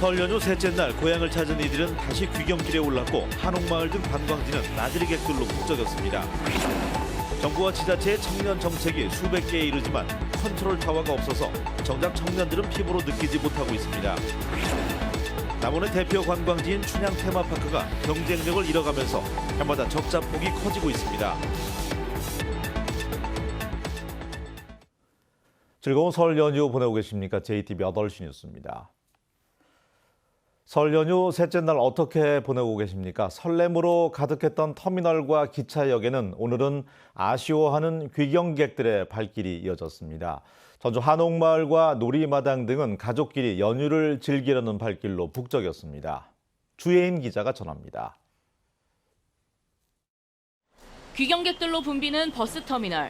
설 연휴 셋째 날 고향을 찾은 이들은 다시 귀경길에 올랐고 한옥마을 등 관광지는 나들이 객들로 북적였습니다. 정부와 지자체의 청년 정책이 수백 개에 이르지만 컨트롤 타워가 없어서 정작 청년들은 피부로 느끼지 못하고 있습니다. 남원의 대표 관광지인 춘향 테마파크가 경쟁력을 잃어가면서 해마다 적자폭이 커지고 있습니다. 즐거운 설 연휴 보내고 계십니까? JTBC 8시 뉴스입니다. 설 연휴 셋째 날 어떻게 보내고 계십니까? 설렘으로 가득했던 터미널과 기차역에는 오늘은 아쉬워하는 귀경객들의 발길이 이어졌습니다. 전주 한옥마을과 놀이마당 등은 가족끼리 연휴를 즐기려는 발길로 북적였습니다. 주예인 기자가 전합니다. 귀경객들로 붐비는 버스터미널.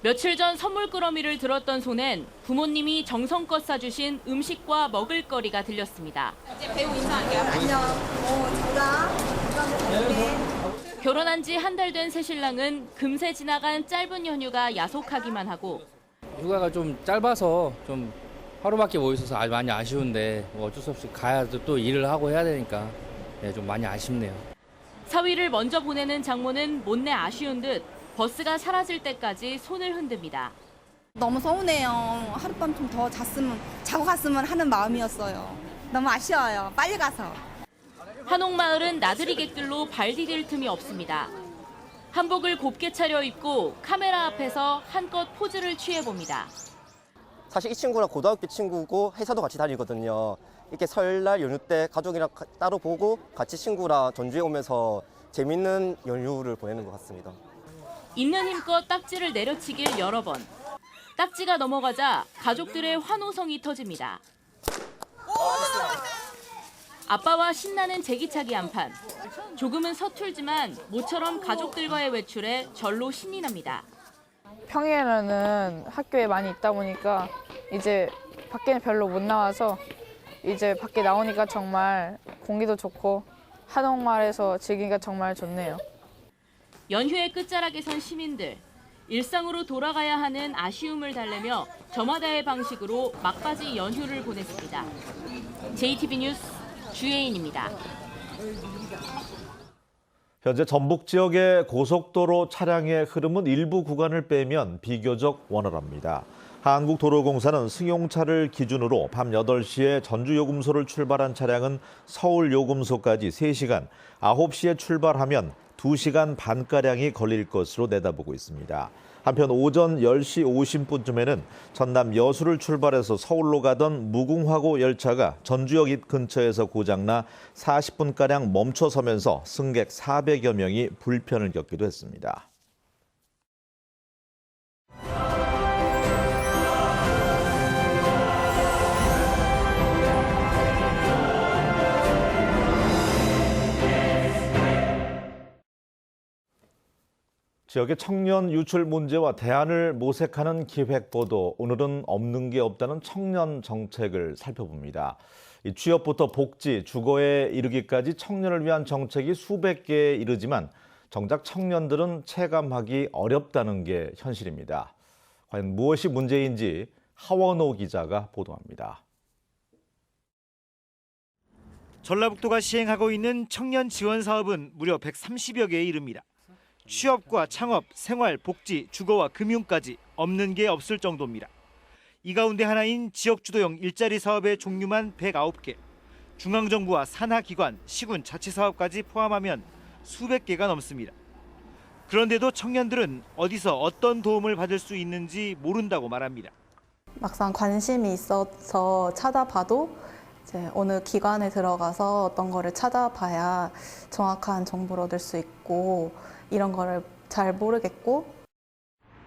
며칠 전 선물 꾸러미를 들었던 손엔 부모님이 정성껏 싸주신 음식과 먹을거리가 들렸습니다. 이제 배우 인사할게요. 안녕. 잘가. 결혼한 지 한 달 된 새신랑은 금세 지나간 짧은 연휴가 야속하기만 하고 휴가가 좀 짧아서 좀 하루밖에 못 있어서 아주 많이 아쉬운데 어쩔 수 없이 가야 또 일을 하고 해야 되니까 좀 많이 아쉽네요. 사위를 먼저 보내는 장모는 못내 아쉬운 듯 버스가 사라질 때까지 손을 흔듭니다. 너무 서운해요. 하룻밤 좀 더 자고 갔으면 하는 마음이었어요. 너무 아쉬워요. 빨리 가서. 한옥마을은 나들이 객들로 발 디딜 틈이 없습니다. 한복을 곱게 차려입고 카메라 앞에서 한껏 포즈를 취해봅니다. 사실 이 친구랑 고등학교 친구고 회사도 같이 다니거든요. 이렇게 설날 연휴 때 가족이랑 따로 보고 같이 친구랑 전주에 오면서 재밌는 연휴를 보내는 것 같습니다. 있는 힘껏 딱지를 내려치길 여러 번. 딱지가 넘어가자 가족들의 환호성이 터집니다. 아빠와 신나는 제기차기 한판. 조금은 서툴지만 모처럼 가족들과의 외출에 절로 신이 납니다. 평일에는 학교에 많이 있다 보니까 이제 밖에는 별로 못 나와서 이제 밖에 나오니까 정말 공기도 좋고 한옥마을에서 즐기기가 정말 좋네요. 연휴의 끝자락에 선 시민들. 일상으로 돌아가야 하는 아쉬움을 달래며 저마다의 방식으로 막바지 연휴를 보냈습니다. JTBC 뉴스 주예인입니다. 현재 전북 지역의 고속도로 차량의 흐름은 일부 구간을 빼면 비교적 원활합니다. 한국도로공사는 승용차를 기준으로 밤 8시에 전주요금소를 출발한 차량은 서울요금소까지 3시간, 9시에 출발하면 2시간 반가량이 걸릴 것으로 내다보고 있습니다. 한편 오전 10시 50분쯤에는 전남 여수를 출발해서 서울로 가던 무궁화호 열차가 전주역 근처에서 고장나 40분가량 멈춰서면서 승객 400여 명이 불편을 겪기도 했습니다. 지역의 청년 유출 문제와 대안을 모색하는 기획보도, 오늘은 없는 게 없다는 청년 정책을 살펴봅니다. 취업부터 복지, 주거에 이르기까지 청년을 위한 정책이 수백 개에 이르지만 정작 청년들은 체감하기 어렵다는 게 현실입니다. 과연 무엇이 문제인지 하원호 기자가 보도합니다. 전라북도가 시행하고 있는 청년 지원 사업은 무려 130여 개에 이릅니다. 취업과 창업, 생활, 복지, 주거와 금융까지 없는 게 없을 정도입니다. 이 가운데 하나인 지역주도형 일자리 사업의 종류만 109개, 중앙정부와 산하기관, 시군, 자치사업까지 포함하면 수백 개가 넘습니다. 그런데도 청년들은 어디서 어떤 도움을 받을 수 있는지 모른다고 말합니다. 막상 관심이 있어서 찾아봐도 이제 어느 기관에 들어가서 어떤 거를 찾아봐야 정확한 정보를 얻을 수 있고 이런 거를 잘 모르겠고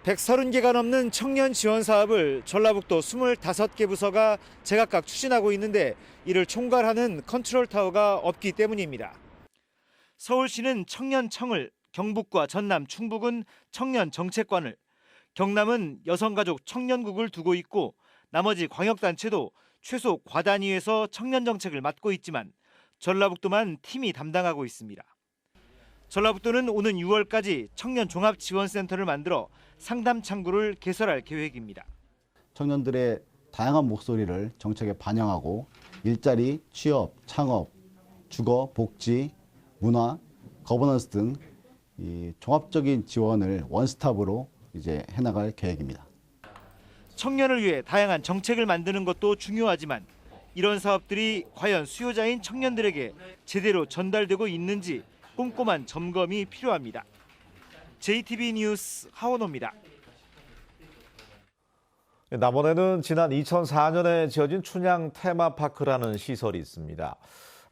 130개가 넘는 청년 지원 사업을 전라북도 25개 부서가 제각각 추진하고 있는데 이를 총괄하는 컨트롤 타워가 없기 때문입니다. 서울시는 청년청을, 경북과 전남, 충북은 청년정책관을, 경남은 여성가족 청년국을 두고 있고 나머지 광역단체도 최소 과단위에서 청년정책을 맡고 있지만 전라북도만 팀이 담당하고 있습니다. 전라북도는 오는 6월까지 청년 종합지원센터를 만들어 상담 창구를 개설할 계획입니다. 청년들의 다양한 목소리를 정책에 반영하고 일자리, 취업, 창업, 주거, 복지, 문화, 거버넌스 등 이 종합적인 지원을 원스톱으로 이제 해나갈 계획입니다. 청년을 위해 다양한 정책을 만드는 것도 중요하지만 이런 사업들이 과연 수요자인 청년들에게 제대로 전달되고 있는지 꼼꼼한 점검이 필요합니다. JTB 뉴스 하원호입니다. 남원에는 지난 2004년에 지어진 춘향 테마파크라는 시설이 있습니다.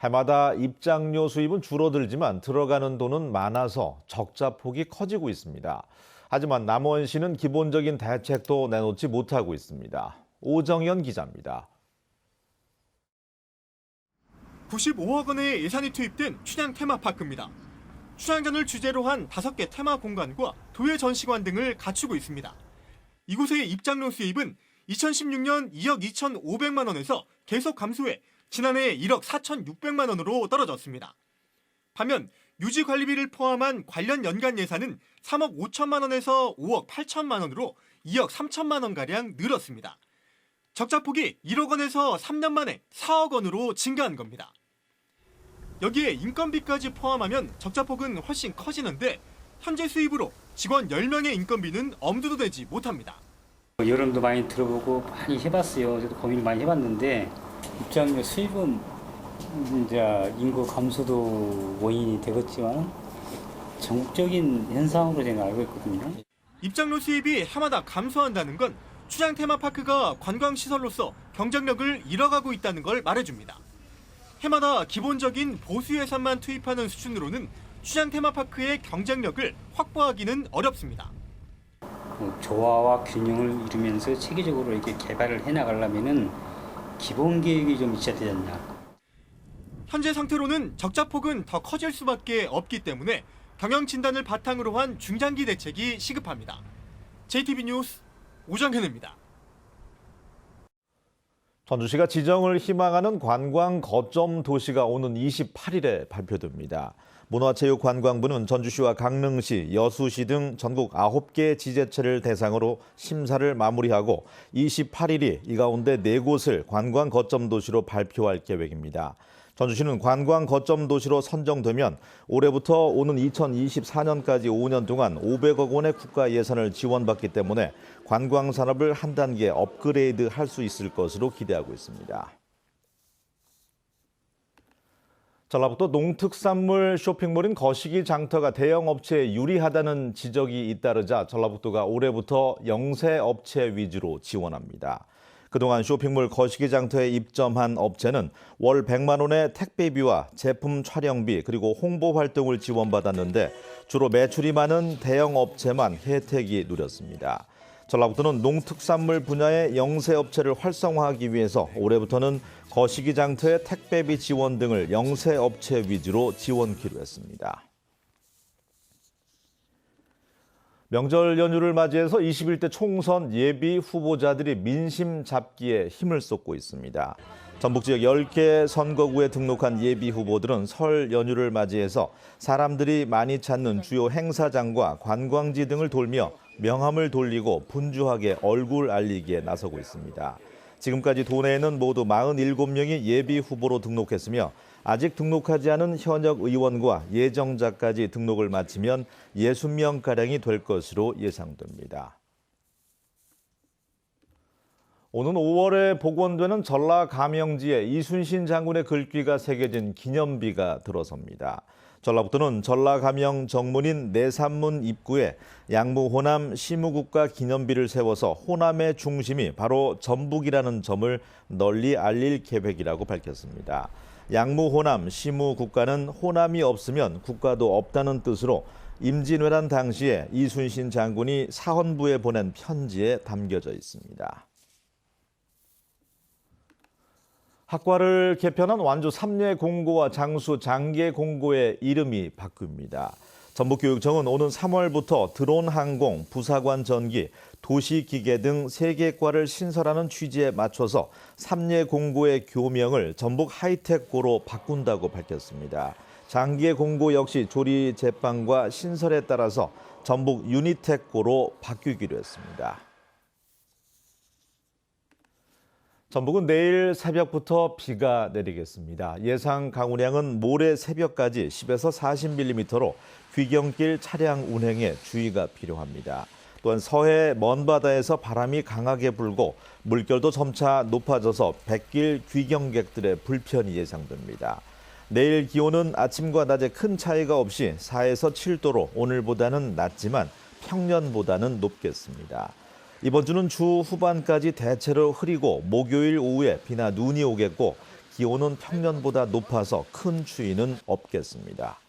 해마다 입장료 수입은 줄어들지만 들어가는 돈은 많아서 적자폭이 커지고 있습니다. 하지만 남원시는 기본적인 대책도 내놓지 못하고 있습니다. 오정현 기자입니다. 95억 원의 예산이 투입된 춘향 테마파크입니다. 춘향전을 주제로 한 5개 테마 공간과 도예 전시관 등을 갖추고 있습니다. 이곳의 입장료 수입은 2016년 2억 2,500만 원에서 계속 감소해 지난해 1억 4,600만 원으로 떨어졌습니다. 반면 유지 관리비를 포함한 관련 연간 예산은 3억 5천만 원에서 5억 8천만 원으로 2억 3천만 원가량 늘었습니다. 적자폭이 1억 원에서 3년 만에 4억 원으로 증가한 겁니다. 여기에 인건비까지 포함하면 적자폭은 훨씬 커지는데 현재 수입으로 직원 10명의 인건비는 엄두도 내지 못합니다. 여론도 많이 들어보고 많이 해봤어요. 저도 고민을 많이 해봤는데 입장료 수입은 이제 인구 감소도 원인이 되겠지만 전국적인 현상으로 제가 알고 있거든요. 입장료 수입이 해마다 감소한다는 건 춘향 테마파크가 관광시설로서 경쟁력을 잃어가고 있다는 걸 말해줍니다. 해마다 기본적인 보수 예산만 투입하는 수준으로는 춘향 테마파크의 경쟁력을 확보하기는 어렵습니다. 조화와 균형을 이루면서 체계적으로 이렇게 개발을 해나가려면은 기본 계획이 좀 있어야 되지 않냐. 현재 상태로는 적자폭은 더 커질 수밖에 없기 때문에 경영 진단을 바탕으로 한 중장기 대책이 시급합니다. JTB 뉴스 오정현입니다. 전주시가 지정을 희망하는 관광 거점 도시가 오는 28일에 발표됩니다. 문화체육관광부는 전주시와 강릉시, 여수시 등 전국 9개 지자체를 대상으로 심사를 마무리하고 28일이 이 가운데 4곳을 관광 거점 도시로 발표할 계획입니다. 전주시는 관광 거점 도시로 선정되면 올해부터 오는 2024년까지 5년 동안 500억 원의 국가 예산을 지원받기 때문에 관광 산업을 한 단계 업그레이드 할 수 있을 것으로 기대하고 있습니다. 전라북도 농특산물 쇼핑몰인 거시기 장터가 대형 업체에 유리하다는 지적이 잇따르자 전라북도가 올해부터 영세 업체 위주로 지원합니다. 그동안 쇼핑몰 거시기 장터에 입점한 업체는 월 100만 원의 택배비와 제품 촬영비 그리고 홍보 활동을 지원받았는데 주로 매출이 많은 대형 업체만 혜택이 누렸습니다. 전라북도는 농특산물 분야의 영세 업체를 활성화하기 위해서 올해부터는 거시기 장터의 택배비 지원 등을 영세 업체 위주로 지원키로 했습니다. 명절 연휴를 맞이해서 21대 총선 예비 후보자들이 민심 잡기에 힘을 쏟고 있습니다. 전북 지역 10개 선거구에 등록한 예비 후보들은 설 연휴를 맞이해서 사람들이 많이 찾는 주요 행사장과 관광지 등을 돌며 명함을 돌리고 분주하게 얼굴 알리기에 나서고 있습니다. 지금까지 도내에는 모두 47명이 예비 후보로 등록했으며 아직 등록하지 않은 현역 의원과 예정자까지 등록을 마치면 60명가량이 될 것으로 예상됩니다. 오는 5월에 복원되는 전라감영지에 이순신 장군의 글귀가 새겨진 기념비가 들어섭니다. 전라북도는 전라감영 정문인 내산문 입구에 양무호남 시무국가 기념비를 세워서 호남의 중심이 바로 전북이라는 점을 널리 알릴 계획이라고 밝혔습니다. 양무호남 시무국가는 호남이 없으면 국가도 없다는 뜻으로 임진왜란 당시에 이순신 장군이 사헌부에 보낸 편지에 담겨져 있습니다. 학과를 개편한 완주 삼례공고와 장수 장계공고의 이름이 바뀝니다. 전북교육청은 오는 3월부터 드론항공, 부사관 전기, 도시기계 등 3개 과를 신설하는 취지에 맞춰서 삼례공고의 교명을 전북 하이텍고로 바꾼다고 밝혔습니다. 장계공고 역시 조리 제빵과 신설에 따라서 전북 유니텍고로 바뀌기로 했습니다. 전북은 내일 새벽부터 비가 내리겠습니다. 예상 강우량은 모레 새벽까지 10에서 40mm로 귀경길 차량 운행에 주의가 필요합니다. 또한 서해 먼바다에서 바람이 강하게 불고 물결도 점차 높아져서 백길 귀경객들의 불편이 예상됩니다. 내일 기온은 아침과 낮에 큰 차이가 없이 4에서 7도로 오늘보다는 낮지만 평년보다는 높겠습니다. 이번 주는 주 후반까지 대체로 흐리고 목요일 오후에 비나 눈이 오겠고 기온은 평년보다 높아서 큰 추위는 없겠습니다.